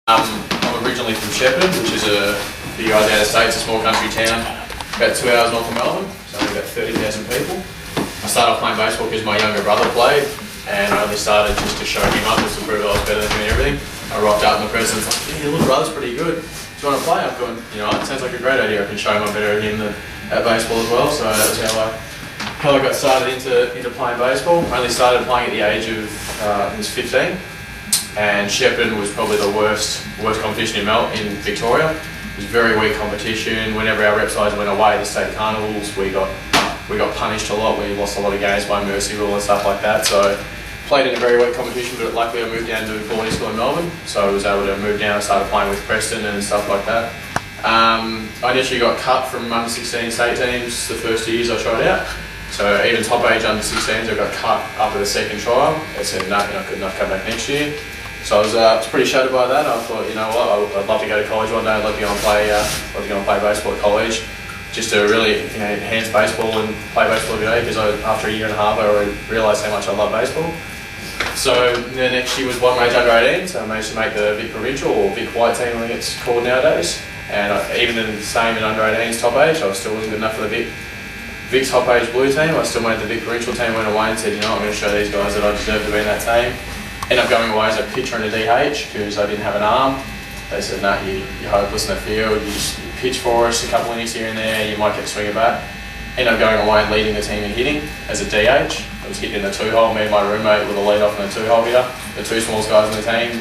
I'm originally from Shepparton, which is for you guys out of the States, a small country town, about 2 hours north of Melbourne, so only about 30,000 people. I started off playing baseball because my younger brother played, and I only started just to show him up, just to prove I was better than him and everything. I rocked up and the president's like, yeah, your little brother's pretty good. Do you want to play? I've gone, it sounds like a great idea. I can show him I'm better at him than at baseball as well, so that was how I got started into playing baseball. I only started playing at the age of, I was 15. And Shepparton was probably the worst competition in Victoria. It was very weak competition. Whenever our rep size went away, the state carnivals, we got punished a lot. We lost a lot of games by mercy rule and stuff like that. So played in a very weak competition, but luckily I moved down to boarding school in Melbourne, so I was able to move down and started playing with Preston and stuff like that. I initially got cut from under 16 state teams the first 2 years I tried out. So even top age under 16s, I got cut after the second trial. They said no, you're not good enough to come back next year. So I was pretty shattered by that. I thought, you know what, I'd love to go to college one day. I'd love to go and play baseball at college, just to really enhance baseball and play baseball every day. Because after a year and a half, I already realised how much I love baseball. So the next year was one major under 18, so I managed to make the Vic Provincial or Vic White team, I think it's called nowadays. And even in the same in under 18's top age, I still wasn't good enough for the Vic's top age blue team. I still made the Vic Provincial team, went away and said, I'm going to show these guys that I deserve to be in that team. Ended up going away as a pitcher and a DH because I didn't have an arm. They said, no, you're hopeless in the field, you pitch for us a couple innings here and there, you might get to swing a bat. Ended up going away and leading the team in hitting as a DH. I was hitting in the 2-hole, me and my roommate with a lead off in the 2-hole hitter, the two smallest guys in the team,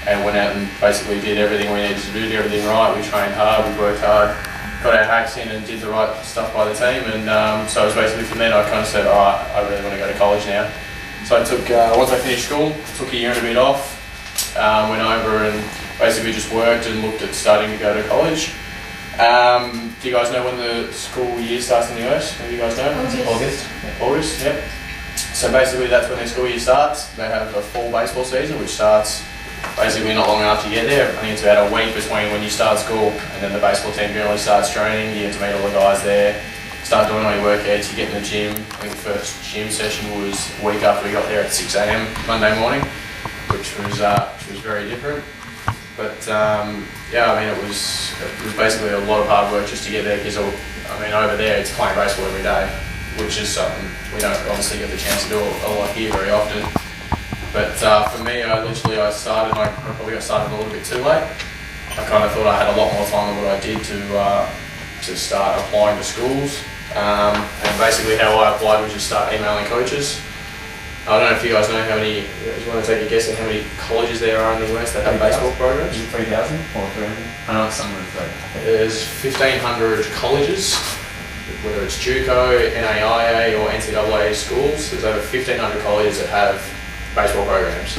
and went out and basically did everything we needed to do, did everything right. We trained hard, we worked hard, got our hacks in and did the right stuff by the team. And so it was basically from then I kind of said, all right, I really want to go to college now. So I took, once I finished school, took a year and a bit off, went over and basically just worked and looked at starting to go to college. Do you guys know when the school year starts in the US? Do you guys know? August. August, yep. So basically that's when their school year starts. They have a fall baseball season, which starts basically not long after you get there. I think it's about a week between when you start school and then the baseball team generally starts training. You get to meet all the guys there. Start doing all your workouts, you get in the gym. I think the first gym session was a week after we got there at 6 AM Monday morning, which was very different. But yeah, I mean it was basically a lot of hard work just to get there because over there it's playing baseball every day, which is something we don't obviously get the chance to do a lot here very often. But for me, I probably got started a little bit too late. I kind of thought I had a lot more time than what I did to start applying to schools. And basically how I applied was just start emailing coaches. I don't know if you guys know how many, you want to take a guess at how many colleges there are in the US that have baseball programs? 3,000 or 300? I know some of them. There's 1,500 colleges, whether it's JUCO, NAIA or NCAA schools. There's over 1,500 colleges that have baseball programs.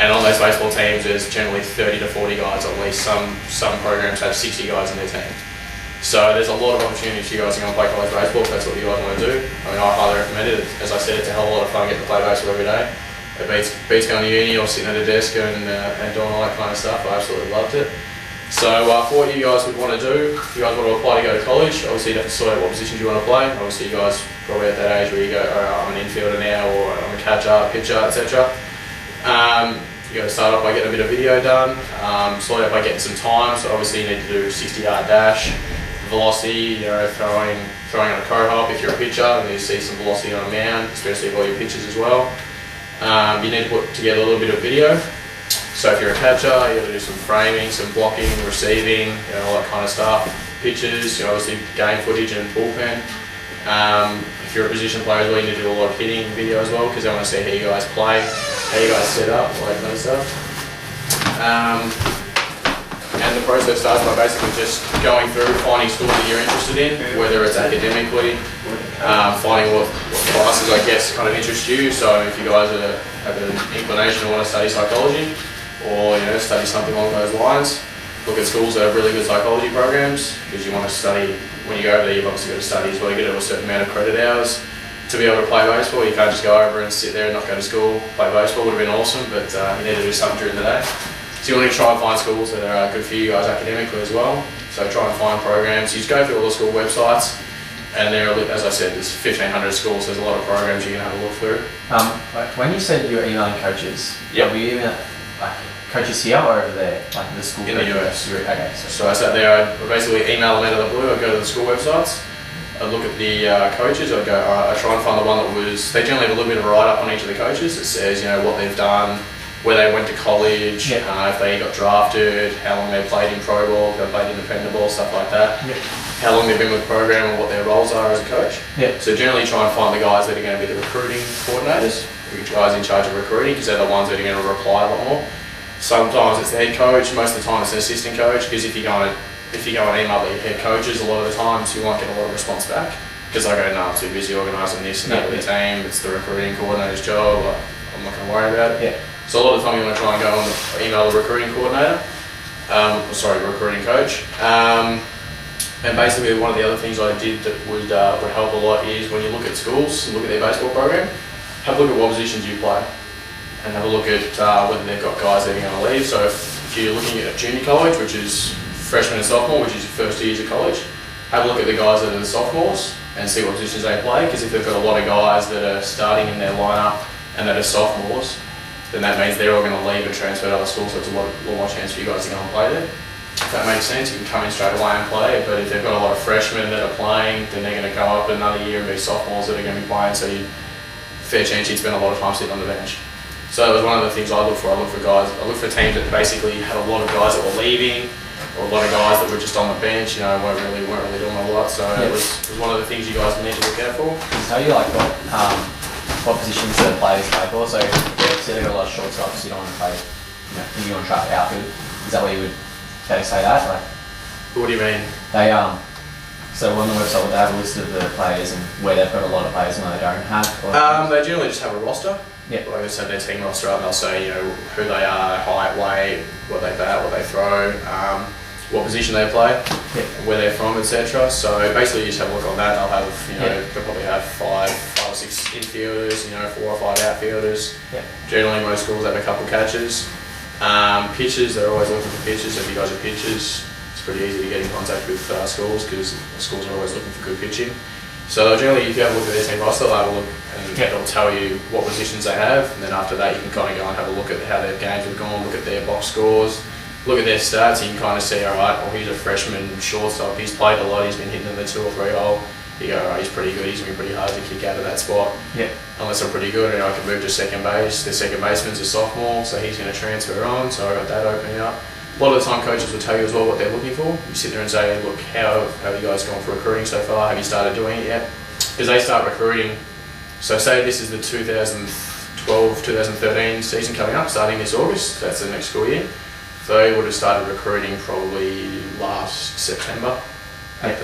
And on those baseball teams there's generally 30 to 40 guys at least. Some programs have 60 guys in their team. So there's a lot of opportunities for you guys to go and play college baseball if that's what you guys want to do. I highly recommend it. As I said, it's a hell of a lot of fun getting to play baseball every day. It beats going to uni or sitting at a desk and doing all that kind of stuff. I absolutely loved it. So for what you guys would want to do, if you guys want to apply to go to college, obviously you have to sort out what positions you want to play. Obviously you guys probably at that age where you go, all right, I'm an infielder now, or I'm a catcher, pitcher, etc. You got to start off by getting a bit of video done, sort out by getting some time. So obviously you need to do 60-yard dash, velocity, throwing on a crow hop if you're a pitcher, and you see some velocity on a mound, especially for all your pitches as well. You need to put together a little bit of video. So if you're a catcher, you got to do some framing, some blocking, receiving, all that kind of stuff. Pitches, obviously game footage and bullpen. If you're a position player as well, you need to do a lot of hitting video as well because they want to see how you guys play, how you guys set up, all that kind of stuff. And the process starts by basically just going through, finding schools that you're interested in, whether it's academically, finding what classes I guess kind of interest you. So if you guys have an inclination to want to study psychology or study something along those lines, look at schools that have really good psychology programs because you want to study. When you go over there, you've obviously got to study as well. You get a certain amount of credit hours to be able to play baseball. You can't just go over and sit there and not go to school. Play baseball would have been awesome, but you need to do something during the day. So you want to try and find schools that are good for you guys academically as well. So try and find programs. You just go through all the school websites, and there, as I said, there's 1,500 schools. There's a lot of programs you can have a look through. When you said you were emailing coaches, yep. were you emailing, coaches here or over there, like the school? In the US. Okay, So I sat there, I basically email them out of the blue, I go to the school websites, I look at the coaches, I go, alright, I try and find the one that was, they generally have a little bit of a write-up on each of the coaches that says, you know, what they've done, where they went to college, if they got drafted, how long they played in pro ball, if they played independent ball, stuff like that, how long they've been with the program and what their roles are as a coach. So generally try and find the guys that are going to be the recruiting coordinators, which guys in charge of recruiting, because they're the ones that are going to reply a lot more. Sometimes it's the head coach, most of the time it's an assistant coach, because if you go and email the head coaches, a lot of the times you won't get a lot of response back, because I go, no, I'm too busy organising this and that with the team, it's the recruiting coordinator's job, I'm not going to worry about it. So a lot of the time you want to try and go and email the recruiting coordinator, recruiting coach. And basically one of the other things I did that would help a lot is when you look at schools and look at their baseball program, have a look at what positions you play and have a look at whether they've got guys that are going to leave. So if you're looking at junior college, which is freshman and sophomore, which is your first 2 years of college, have a look at the guys that are the sophomores and see what positions they play, because if they've got a lot of guys that are starting in their lineup and that are sophomores, then that means they're all going to leave and transfer to other schools, so it's a lot more chance for you guys to go and play there. If that makes sense, you can come in straight away and play, but if they've got a lot of freshmen that are playing, then they're going to go up another year and be sophomores that are going to be playing, so fair chance you'd spend a lot of time sitting on the bench. So it was one of the things I look for. I look for teams that basically had a lot of guys that were leaving, or a lot of guys that were just on the bench, you know, weren't really doing a lot, so it was one of the things you guys need to look out for. Tell you like what positions the players play for. So they've got a lot of shortstops, you don't want to play, you want to try outfield. Is that what you would say that? Like, what do you mean? They so on the website they have a list of the players and where they've got a lot of players and where they don't have. They generally just have a roster. Like I just have their team roster up and they'll say, you know, who they are, height, weight, what they bat, what they throw, what position they play, where they're from, etc. So basically you just have a look on that. They'll have, you know, they'll probably have five or six infielders, you know, 4 or 5 outfielders. Generally most schools have a couple catchers. Pitchers, they're always looking for pitchers. So if you guys are pitchers, it's pretty easy to get in contact with schools, because schools are always looking for good pitching. So generally if you have a look at their team roster, they'll have a look and it'll tell you what positions they have, and then after that you can kind of go and have a look at how their games have gone, look at their box scores, look at their stats, and you can kind of see, alright, well he's a freshman shortstop, he's played a lot, he's been hitting in the 2 or 3 hole. You go, alright, he's pretty good, he's going to be pretty hard to kick out of that spot. Unless I'm pretty good and I can move to second base. Their second baseman's a sophomore, so he's going to transfer on, so I got that opening up. A lot of the time coaches will tell you as well what they're looking for. You sit there and say, look, how have you guys gone for recruiting so far? Have you started doing it yet? Because they start recruiting, so say this is the 2012-2013 season coming up, starting this August, that's the next school year. They would have started recruiting probably last September at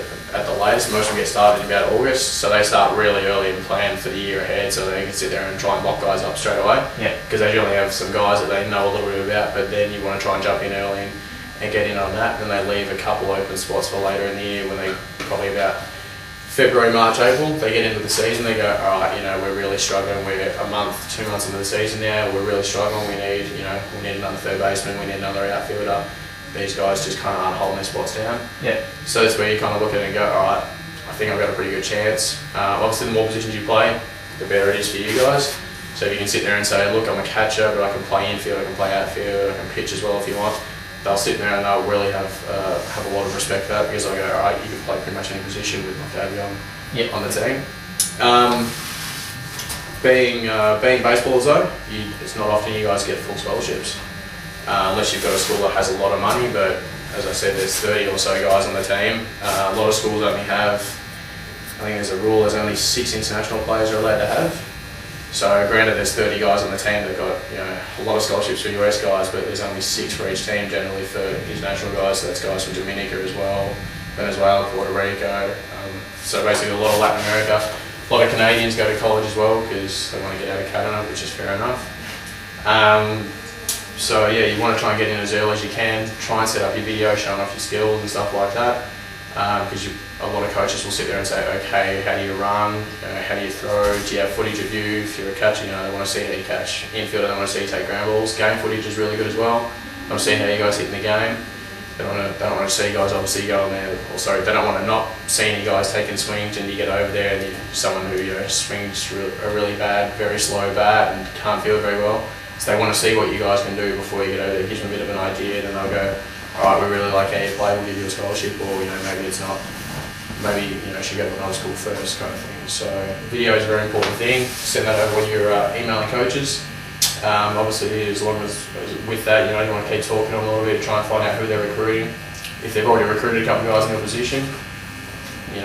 the latest. Most of them get started in about August, so they start really early and plan for the year ahead, so they can sit there and try and lock guys up straight away. Because they generally have some guys that they know a little bit about, but then you want to try and jump in early and get in on that. Then they leave a couple open spots for later in the year when they probably about February, March, April, they get into the season, they go, alright, you know, we're really struggling, we're a month, 2 months into the season now, we're really struggling, we need another third baseman, we need another outfielder. These guys just kind of aren't holding their spots down. So that's where you kind of look at it and go, alright, I think I've got a pretty good chance. Obviously the more positions you play, the better it is for you guys. So if you can sit there and say, look, I'm a catcher, but I can play infield, I can play outfield, I can pitch as well if you want. They'll sit there and they'll really have a lot of respect for that, because I go, alright, you can play pretty much any position with like Davey on the team. Being baseballers though, it's not often you guys get full scholarships, unless you've got a school that has a lot of money, but as I said, there's 30 or so guys on the team. A lot of schools only have, I think there's a rule, there's only 6 international players you're allowed to have. So granted there's 30 guys on the team that got, you know, a lot of scholarships for US guys, but there's only 6 for each team generally for international guys, so that's guys from Dominica as well, Venezuela, Puerto Rico, so basically a lot of Latin America. A lot of Canadians go to college as well because they want to get out of Canada, which is fair enough. So yeah, you want to try and get in as early as you can, try and set up your video showing off your skills and stuff like that. Because a lot of coaches will sit there and say, okay, how do you run, how do you throw, do you have footage of you? If you're a catcher, you know, they want to see how you catch. Infielder, they want to see you take ground balls. Game footage is really good as well. They want to see how you guys hit in the game. They don't want to see guys obviously going there, or sorry, they don't want to not see any guys taking swings, and you get over there and you're someone who, you know, swings a really bad, very slow bat and can't feel very well. So they want to see what you guys can do before you get over there. It gives them a bit of an idea, then they'll go, all right, we really like how you play, we'll give you a scholarship, or maybe it's not. Maybe you should go to another school first, kind of thing. So video is a very important thing. Send that over when you're emailing coaches. Obviously, as long as with that, you want to keep talking to them a little bit, try and find out who they're recruiting. If they've already recruited a couple of guys in your position, you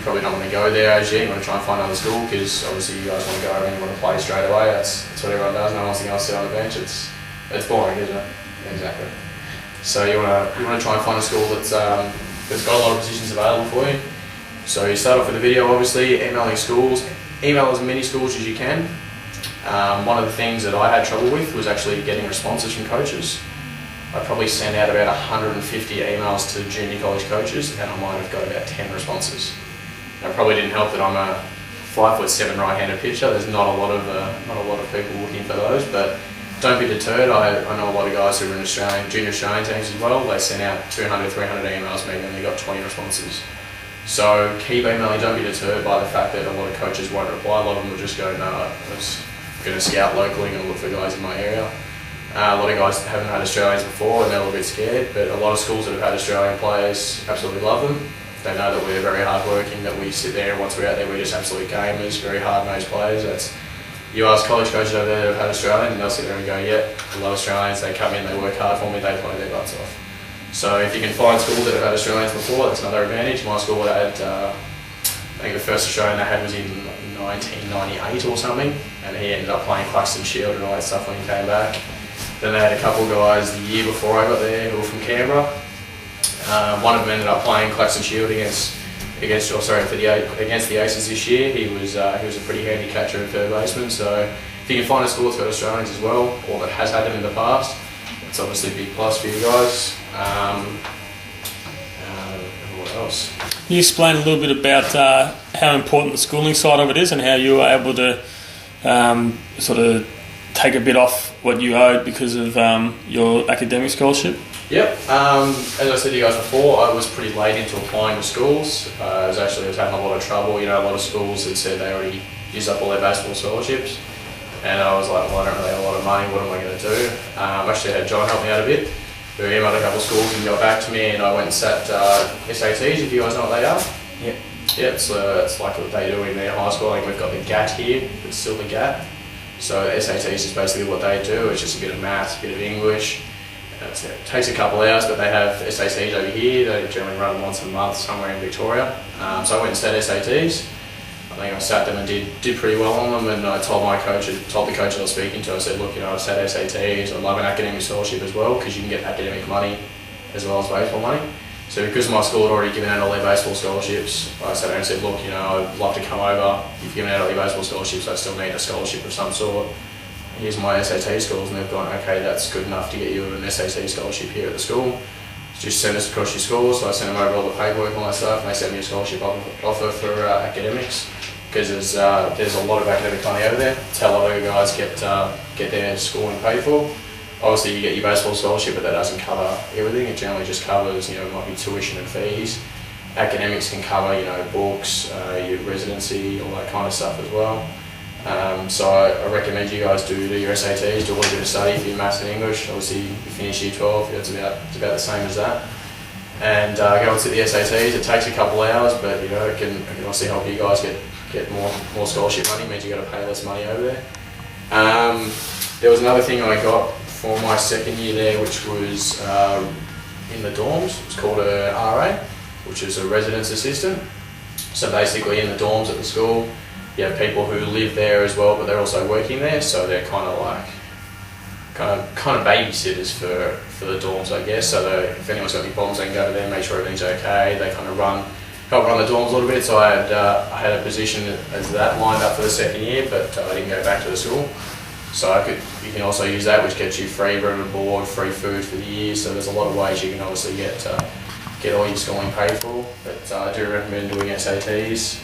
probably don't want to go there as yet. You want to try and find another school because obviously you guys want to go over and you want to play straight away. That's what everyone does. No one wants to go and sit on the bench. It's boring, isn't it? Exactly. So you want to try and find a school that's got a lot of positions available for you. So you start off with a video, obviously, emailing schools. Email as many schools as you can. One of the things that I had trouble with was actually getting responses from coaches. I probably sent out about 150 emails to junior college coaches, and I might have got about 10 responses. Now, it probably didn't help that I'm a 5'7" right-handed pitcher. There's not a lot of people looking for those, but don't be deterred. I know a lot of guys who are in junior Australian teams as well. They sent out 200, 300 emails maybe, and they got 20 responses. So keep emailing. Don't be deterred by the fact that a lot of coaches won't reply. A lot of them will just go, no, I was going to scout locally and look for guys in my area. A lot of guys haven't had Australians before and they're a little bit scared, but a lot of schools that have had Australian players absolutely love them. They know that we're very hard working, that we sit there, once we're out there we're just absolute gamers, very hard-nosed players. You ask college coaches over there that have had Australian and they'll sit there and go, yeah, I love Australians, they come in, they work hard for me, they play their butts off. So if you can find schools that have had Australians before, that's another advantage. My school had, I think the first Australian they had was in 1998 or something, and he ended up playing Claxton Shield and all that stuff when he came back. Then they had a couple of guys the year before I got there who were from Canberra. One of them ended up playing Claxton Shield against the Aces this year. He was a pretty handy catcher and third baseman. So if you can find a school that's got Australians as well, or that has had them in the past, it's obviously a big plus for you guys. What else? Can you explain a little bit about how important the schooling side of it is and how you were able to sort of take a bit off what you owed because of your academic scholarship? Yep. As I said to you guys before, I was pretty late into applying to schools. I was having a lot of trouble. A lot of schools had said they already used up all their baseball scholarships. And I was like, well, I don't really have a lot of money, what am I going to do? I actually had John help me out a bit. We emailed a couple of schools and got back to me, and I went and sat SATs, if you guys know what they are. Yep. Yeah, it's like what they do in their high school. We've got the GAT here, it's still the GAT. So SATs is basically what they do. It's just a bit of maths, a bit of English. It takes a couple of hours, but they have SATs over here. They generally run them once a month somewhere in Victoria. So I went and sat SATs. I think I sat them and did pretty well on them, and I told the coach I was speaking to, I said, look, I've sat SATs, I love an academic scholarship as well, because you can get academic money as well as baseball money. So because my school had already given out all their baseball scholarships, I sat there and said, look, I'd love to come over. If you've given out all your baseball scholarships, I still need a scholarship of some sort. Here's my SAT scores, and they've gone, okay, that's good enough to get you an SAT scholarship here at the school. Just send us across your scores. So I sent them over all the paperwork and all that stuff, and they sent me a scholarship offer for academics, because there's a lot of academic money over there. It's how a lot of guys get their schooling paid for. Obviously, you get your baseball scholarship, but that doesn't cover everything. It generally just covers, it might be tuition and fees. Academics can cover, books, your residency, all that kind of stuff as well. So I recommend you guys do your SATs, do a little bit of study for your maths and English. Obviously, you finish year 12, it's about the same as that. And go and sit the SATs. It takes a couple hours, but it can obviously help you guys get more scholarship money. It means you got to pay less money over there. There was another thing I got for my second year there, which was in the dorms. It's called a RA, which is a residence assistant. So basically in the dorms at the school, you have people who live there as well, but they're also working there, so they're kind of babysitters for the dorms, I guess. So if anyone's got any problems, they can go to them, make sure everything's okay. They kind of help run the dorms a little bit. So I had a position as that lined up for the second year, but I didn't go back to the school. So you can also use that, which gets you free room and board, free food for the year. So there's a lot of ways you can obviously get all your schooling paid for. But I do recommend doing SATs,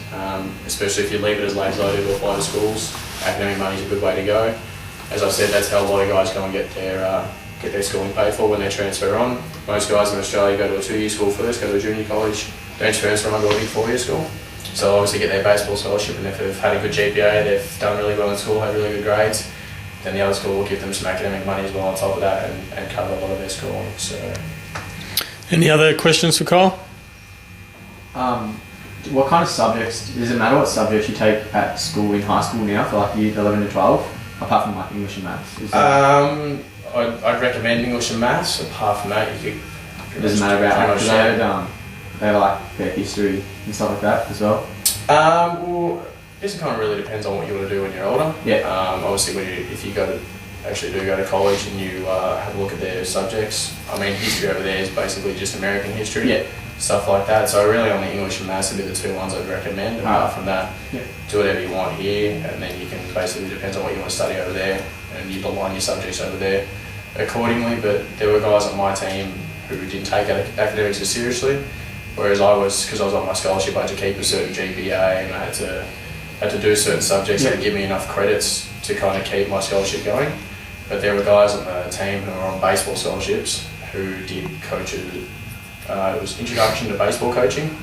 especially if you leave it as late as I do to apply to schools. Academic money is a good way to go. As I said, that's how a lot of guys go and get their schooling paid for when they transfer on. Most guys in Australia go to a 2-year school first, go to a junior college, don't transfer on to a big 4-year school. So obviously get their baseball scholarship, and if they've had a good GPA, they've done really well in school, had really good grades, then the other school will give them some academic money as well on top of that and cover a lot of their schooling. So, Any other questions for Kyle? What kind of subjects, does it matter what subjects you take at school in high school now for like year 11 to 12, apart from like English and maths? I'd recommend English and maths. Apart from that, you could. It doesn't matter about like, they have like their history and stuff like that as well. Well, this kind of really depends on what you want to do when you're older. Yeah. Obviously, if you go to college and you have a look at their subjects, I mean, history over there is basically just American history. Yeah. Stuff like that. So really, only English and maths would be the two ones I'd recommend. Apart from that, do whatever you want here, and then you can basically depends on what you want to study over there, and you align your subjects over there accordingly. But there were guys on my team who didn't take academics as seriously. Whereas because I was on my scholarship, I had to keep a certain GPA and I had to do certain subjects that would give me enough credits to kind of keep my scholarship going. But there were guys on the team who were on baseball scholarships who did coaches. It was introduction to baseball coaching.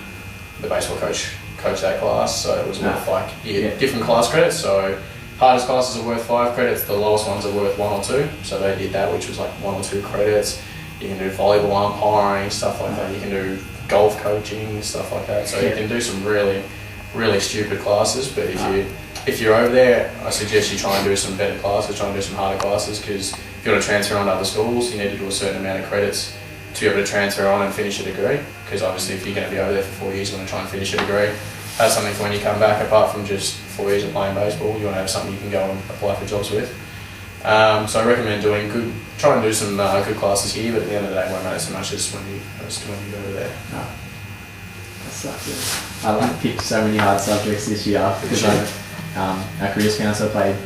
The baseball coach coached that class, so it was worth like different class credits. So hardest classes are worth 5 credits, the lowest ones are worth 1 or 2. So they did that, which was like 1 or 2 credits. You can do volleyball umpiring, stuff like that. You can do golf coaching, stuff like that. So you can do some really, really stupid classes. But if you're over there, I suggest you try and do some better classes, try and do some harder classes, because if you want to transfer on to other schools, you need to do a certain amount of credits to be able to transfer on and finish a degree. Because obviously, if you're going to be over there for 4 years, you want to try and finish a degree. Have something for when you come back. Apart from just 4 years of playing baseball, you want to have something you can go and apply for jobs with. So I recommend try and do some good classes here, but at the end of the day, it won't matter so much as when you go over there. No. That sucks. I like picked so many hard subjects this year because our careers counsellor played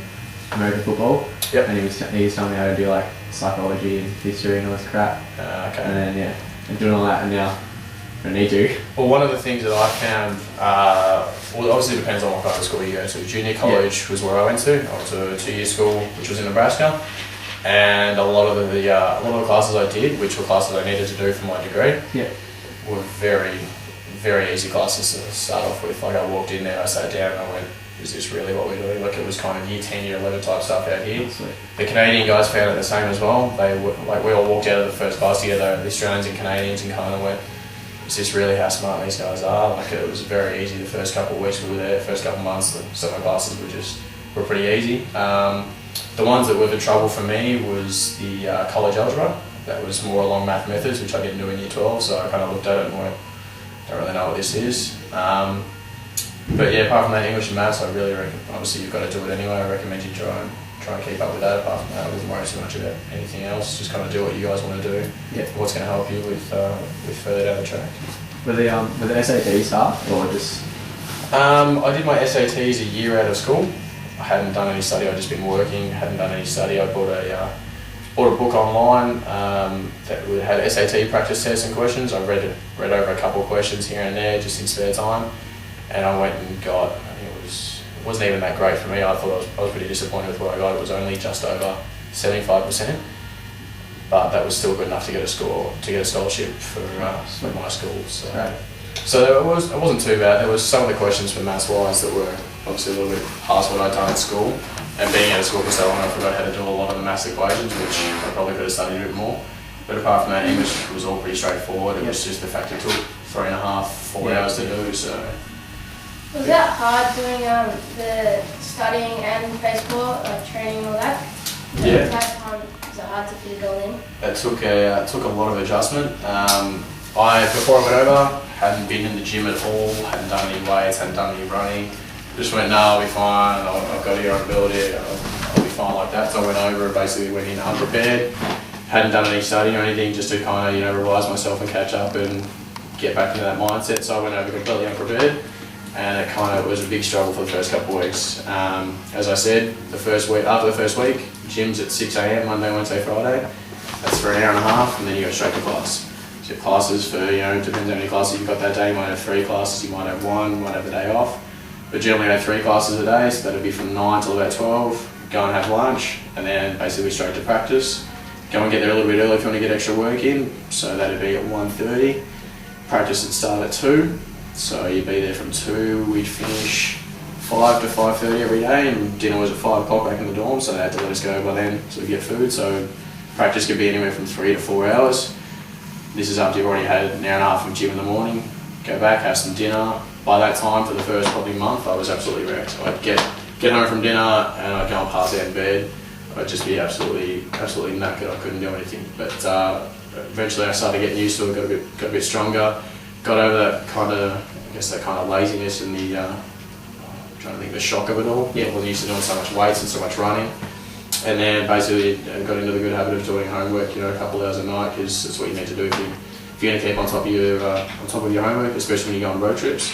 American football, and he was telling me how to do like psychology and history and all this crap. Okay. And then and doing all that, and now I need to. Well, one of the things that I found, well, obviously it depends on what kind of school you go to. Junior college was where I went to. I went to a 2-year school, which was in Nebraska, and a lot of the classes I did, which were classes I needed to do for my degree, were very, very easy classes to start off with. Like I walked in there, I sat down, and I went, "Is this really what we're doing?" Like it was kind of year 10, year 11 type stuff out here. The Canadian guys found it the same as well. We all walked out of the first class together, the Australians and Canadians, and kind of went, "Is this really how smart these guys are?" Like it was very easy the first couple of weeks we were there, the first couple of months, some of the classes were pretty easy. The ones that were the trouble for me was the college algebra. That was more along math methods, which I didn't do in year 12, so I kind of looked at it and went, don't really know what this is. But yeah, apart from that, English and maths, I really reckon, obviously you've got to do it anyway. I recommend you try and keep up with that. Apart from that, I wouldn't worry too much about anything else. Just kind of do what you guys want to do. What's going to help you with further down the track. Were the SATs hard or just? I did my SATs a year out of school. I hadn't done any study. I'd just been working. Hadn't done any study. I bought a book online that had SAT practice tests and questions. I read over a couple of questions here and there just in spare time, and I went and got. I think it wasn't even that great for me. I thought I was pretty disappointed with what I got. It was only just over 75%, but that was still good enough to get a scholarship for my school. So it wasn't too bad. There was some of the questions for maths wise that were obviously a little bit past what I'd done at school. And being out of school for so long, I forgot how to do a lot of the maths equations, which I probably could have studied a bit more. But apart from that, English was all pretty straightforward. It was just the fact it took 3.5, 4 hours to do. So. Was that hard doing the studying and baseball, like training and all that? Yeah. Was it hard to fit it all in? It took a lot of adjustment. Before I went over, hadn't been in the gym at all, hadn't done any weights, hadn't done any running. Just went, no, I'll be fine, I've got your ability, I'll be fine like that. So I went over and basically went in unprepared, hadn't done any studying or anything, just to kind of revise myself and catch up and get back into that mindset. So I went over completely unprepared, and it was a big struggle for the first couple of weeks. As I said, after the first week, gyms at 6 a.m, Monday, Wednesday, Friday. That's for an hour and a half, and then you go straight to class. So classes for, depends how many classes you've got that day. You might have 3 classes, you might have 1, you might have a day off. But generally I have 3 classes a day, so that'll be from 9 till about 12. Go and have lunch, and then basically straight to practice. Go and get there a little bit early if you want to get extra work in. So that'd be at 1:30. Practice would start at 2. So you'd be there from 2, we'd finish 5 to 5:30 every day, and dinner was at 5 o'clock back in the dorm, so they had to let us go by then so we get food. So practice could be anywhere from 3 to 4 hours. This is after you've already had an hour and a half from gym in the morning, go back, have some dinner. By that time, for the first probably month, I was absolutely wrecked. So I'd get home from dinner and I'd go and pass out in bed. I'd just be absolutely knackered. I couldn't do anything. But eventually I started getting used to it, got a bit stronger, got over that kind of laziness and the trying to think the shock of it all. Yeah, I wasn't used to doing so much weights and so much running. And then basically got into the good habit of doing homework, a couple of hours a night, because that's what you need to do if you're going to keep on top of your homework, especially when you go on road trips.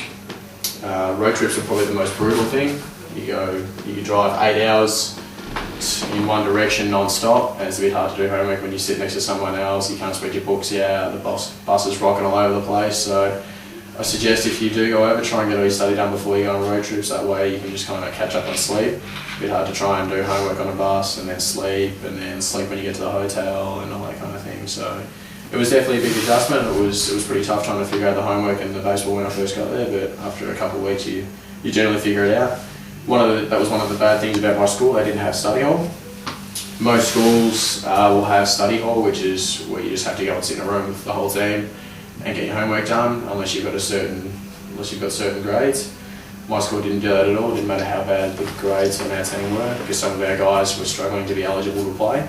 Road trips are probably the most brutal thing. You drive 8 hours in one direction non-stop, and it's a bit hard to do homework when you sit next to someone else. You can't spread your books out, the bus is rocking all over the place. So I suggest if you do go over, try and get all your study done before you go on road trips. That way you can just kind of catch up on sleep. A bit hard to try and do homework on a bus and then sleep when you get to the hotel and all that kind of thing. So it was definitely a big adjustment. It was pretty tough trying to figure out the homework and the baseball when I first got there, but after a couple of weeks you generally figure it out. That was one of the bad things about my school. They didn't have study hall. Most schools will have study hall, which is where you just have to go and sit in a room with the whole team and get your homework done, unless you've got certain grades. My school didn't do that at all. It didn't matter how bad the grades on our team were, because some of our guys were struggling to be eligible to play,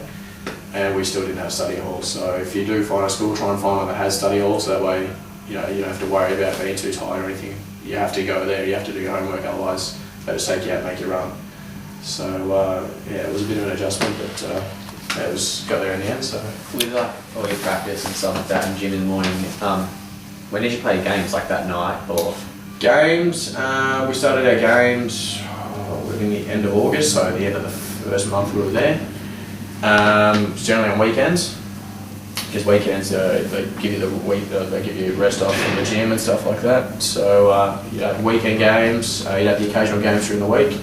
and we still didn't have study hall. So if you do find a school, try and find one that has study hall, so that way you don't have to worry about being too tired or anything. You have to go there, you have to do your homework, otherwise they'll just take you out and make you run. So it was a bit of an adjustment, but got there in the end. So with all your practice and stuff like that and gym in the morning, when did you play games, like that night or? Games, we started our games in the end of August, so at the end of the first month we were there. It's generally on weekends, because weekends they give you rest off from the gym and stuff like that. So you'd have weekend games, you'd have the occasional games during the week.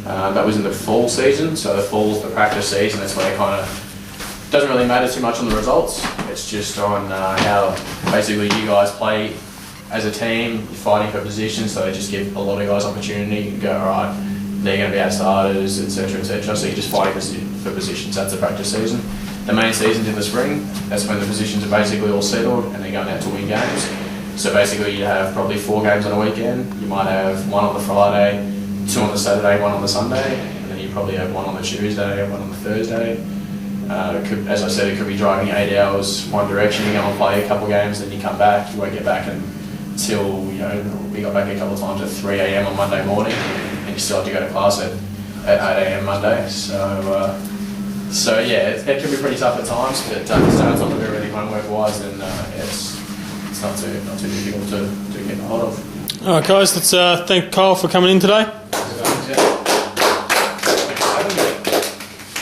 That was in the fall season, so the fall's the practice season. That's when it kind of doesn't really matter too much on the results. It's just on how basically you guys play as a team. You're fighting for position, so they just give a lot of guys opportunity. You can go, alright, they're going to be our starters, etc., etc. So you're just fighting for positions. That's the practice season. The main season's in the spring. That's when the positions are basically all settled and they're going out to win games. So basically you have probably 4 games on a weekend. You might have 1 on the Friday, 2 on the Saturday, 1 on the Sunday, and then you probably have 1 on the Tuesday, 1 on the Thursday. As I said, it could be driving 8 hours one direction. You go and play a couple of games, then you come back. You won't get back until we got back a couple of times at 3 a.m. on Monday morning, and you still have to go to class at 8 a.m. Monday. So yeah, it can be pretty tough at times, but to stay on top of everything homework-wise, then it's not too difficult to get a hold of. All right, guys, let's thank Kyle for coming in today.